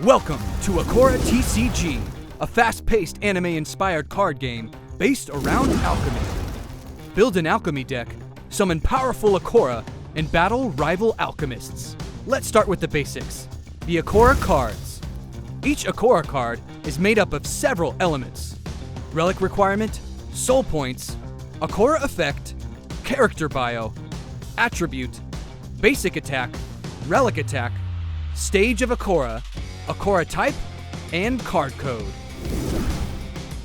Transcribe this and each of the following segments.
Welcome to Akora TCG, a fast-paced anime-inspired card game based around alchemy. Build an alchemy deck, summon powerful Akora, and battle rival alchemists. Let's start with the basics. The Akora cards. Each Akora card is made up of several elements. Relic requirement, soul points, Akora effect, character bio, attribute, basic attack, relic attack, stage of Akora, Akora type, and card code.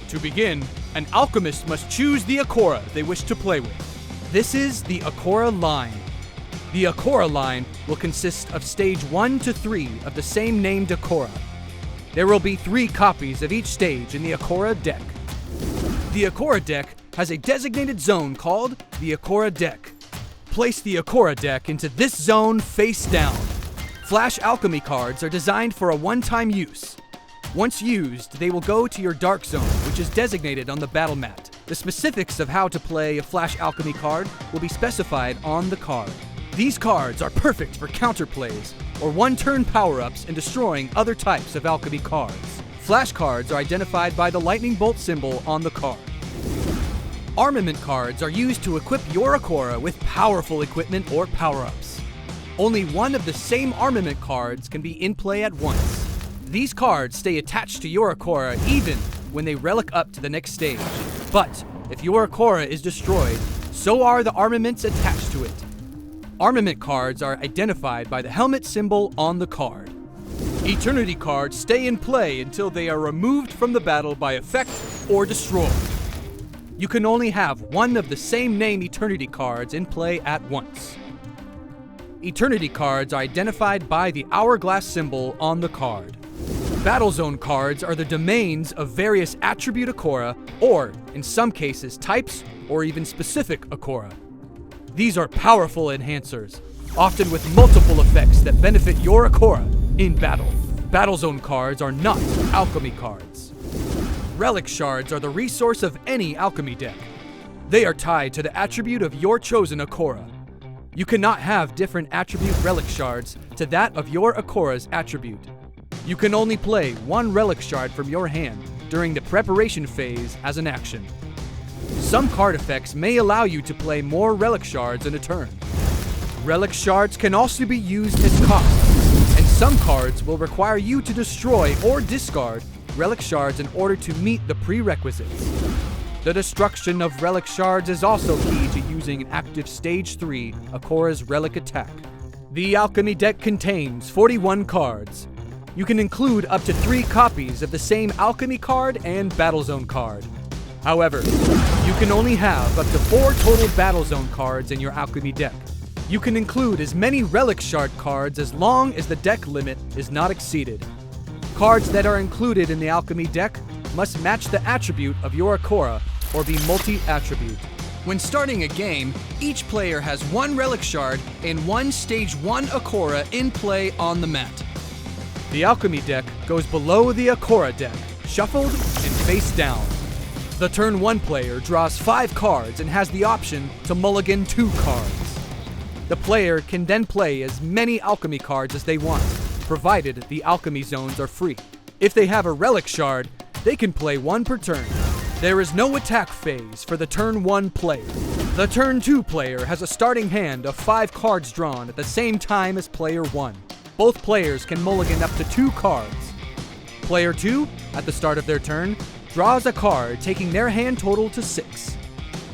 To begin, an alchemist must choose the Akora they wish to play with. This is the Akora line. The Akora line will consist of stage 1 to 3 of the same named Akora. There will be 3 copies of each stage in the Akora deck. The Akora deck has a designated zone called the Akora deck. Place the Akora deck into this zone face down. Flash alchemy cards are designed for a one-time use. Once used, they will go to your dark zone, which is designated on the battle mat. The specifics of how to play a flash alchemy card will be specified on the card. These cards are perfect for counterplays or one-turn power-ups and destroying other types of alchemy cards. Flash cards are identified by the lightning bolt symbol on the card. Armament cards are used to equip your Akora with powerful equipment or power-ups. Only one of the same armament cards can be in play at once. These cards stay attached to your Akora even when they relic up to the next stage. But if your Akora is destroyed, so are the armaments attached to it. Armament cards are identified by the helmet symbol on the card. Eternity cards stay in play until they are removed from the battle by effect or destroyed. You can only have one of the same name Eternity cards in play at once. Eternity cards are identified by the hourglass symbol on the card. Battle Zone cards are the domains of various attribute Akora, or, in some cases, types or even specific Akora. These are powerful enhancers, often with multiple effects that benefit your Akora in battle. Battle Zone cards are not alchemy cards. Relic shards are the resource of any alchemy deck. They are tied to the attribute of your chosen Akora. You cannot have different attribute relic shards to that of your Akora's attribute. You can only play one relic shard from your hand during the preparation phase as an action. Some card effects may allow you to play more relic shards in a turn. Relic shards can also be used as costs, and some cards will require you to destroy or discard relic shards in order to meet the prerequisites. The destruction of relic shards is also key to using an active Stage 3 Akora's relic attack. The alchemy deck contains 41 cards. You can include up to 3 copies of the same alchemy card and battle zone card. However, you can only have up to 4 total battle zone cards in your alchemy deck. You can include as many relic shard cards as long as the deck limit is not exceeded. Cards that are included in the alchemy deck must match the attribute of your Akora or be multi-attribute. When starting a game, each player has 1 relic shard and 1 stage 1 Akora in play on the mat. The alchemy deck goes below the Akora deck, shuffled and face down. The turn 1 player draws 5 cards and has the option to mulligan 2 cards. The player can then play as many alchemy cards as they want, provided the alchemy zones are free. If they have a relic shard, they can play 1 per turn. There is no attack phase for the turn 1 player. The turn 2 player has a starting hand of 5 cards drawn at the same time as player 1. Both players can mulligan up to 2 cards. Player 2, at the start of their turn, draws a card, taking their hand total to 6.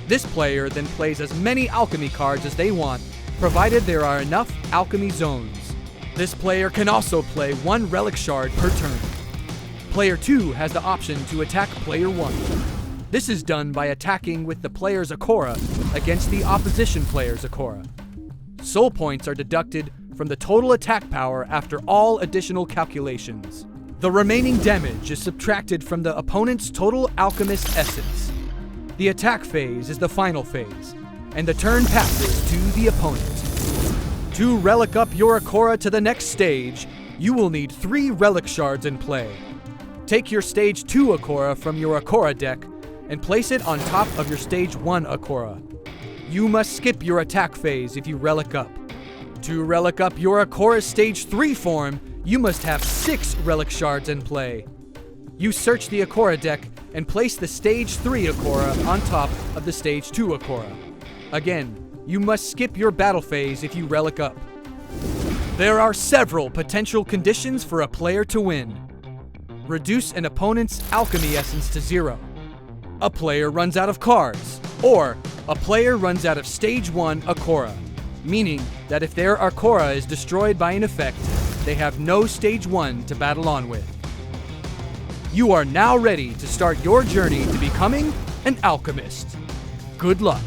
This player then plays as many alchemy cards as they want, provided there are enough alchemy zones. This player can also play 1 relic shard per turn. Player 2 has the option to attack player 1. This is done by attacking with the player's Akora against the opposition player's Akora. Soul points are deducted from the total attack power after all additional calculations. The remaining damage is subtracted from the opponent's total alchemist essence. The attack phase is the final phase, and the turn passes to the opponent. To relic up your Akora to the next stage, you will need 3 relic shards in play. Take your Stage 2 Akora from your Akora deck and place it on top of your Stage 1 Akora. You must skip your attack phase if you relic up. To relic up your Akora's Stage 3 form, you must have 6 relic shards in play. You search the Akora deck and place the Stage 3 Akora on top of the Stage 2 Akora. Again, you must skip your battle phase if you relic up. There are several potential conditions for a player to win. Reduce an opponent's alchemy essence to 0. A player runs out of cards. Or a player runs out of Stage 1 Akora, meaning that if their Akora is destroyed by an effect, they have no Stage 1 to battle on with. You are now ready to start your journey to becoming an alchemist. Good luck.